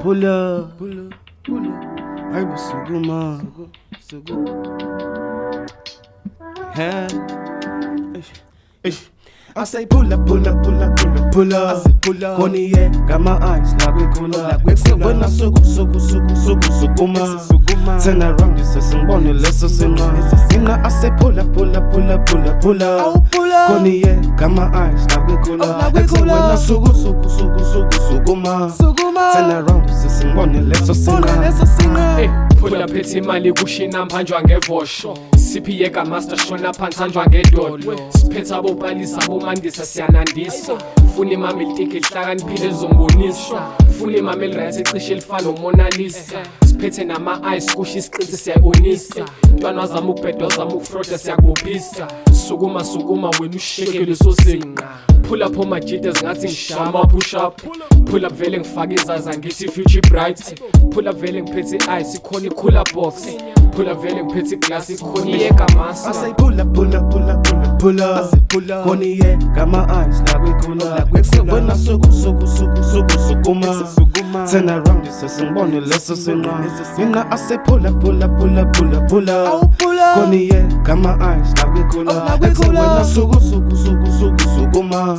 Pull up, I was sukuma. I say pull up. I say pull up. Koni yeah, got my eyes like we cooler. When I sukuma. Turn around, this is some money, let's sing on. I say pull up. Koni yeah, got my eyes like we cooler. When I sukuma. Turn around, this is some money, let's sing on. Pull up ethi imali kushina mpanjwa ngevosho sipiyeka master shona phansi anjwa ngedolo siphetha abopalisa abomandisa siyanandisa funa imama elitiki elihlakaniphile ezombonisa funa imama eliright ecishe elifana uMona Lisa siphethe nama-ice kusho isiqinsi siyayibonisa ntwana wazama ukubheda wazama ukufroda siyakubobisa sukuma wena usheke leso sinqa pull up on my jitters ngathi ngishama push up pull up vele ngifaka izaza ngithi future bright pull up vele ngiphethe ice ikhona i-cooler box pull up vele ngiphethe iglass ikhona iyeka masa. I say pull up. Koni yeah, got my eyes like we cooler. When I sukuma. Turn around, this is some money, let's sing on. I say pull up. Koni yeah, got my eyes like we cooler. When I sukuma.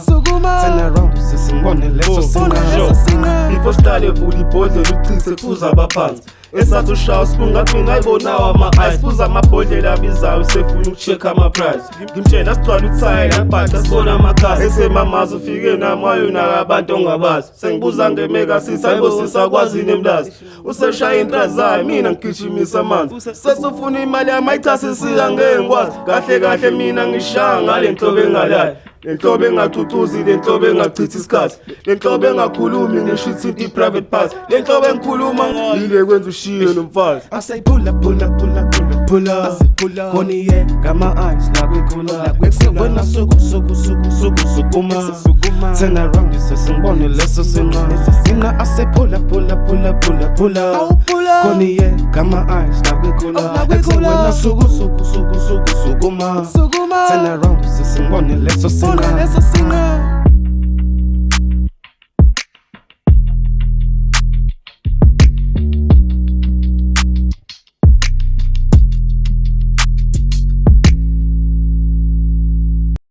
Turn around, this is some money, let's sing on. Before started for the boys, they look to phuza abaphansi esathi ushaya sipungathi ngayibona ama-ice phuza amabhodlela abizayo sefuna uku-check-a ama-price ngimtshela sigcwala uthayela bhata sibona amakhasi esemamazi ufike namayo nakabantu ongabazi sengibuza ngemeka sisi hayibo sisakwazini emlazi useshaya intra zayo mina ngigijimisa amanzi sesufuna imali yamayichasi siya ngeke ngikwazi kahle mina ngishaya ngale nhlobo engalayo le nhlobo engathuthuzi le nhlobo engachithi isikhathi le nhlobo engakhulumi ngisho ithi i-private part le nhlobo engikhuluma ngile kwenza ushiye nomfazi. I say pull up. Koni yeah, got my eyes like we cooler. When I sukuma. Turn around, this is some money, let's sing on. I say pull up. Koni yeah, got my eyes like we cooler. When I sukuma. Turn around, this is some money, let's sing on.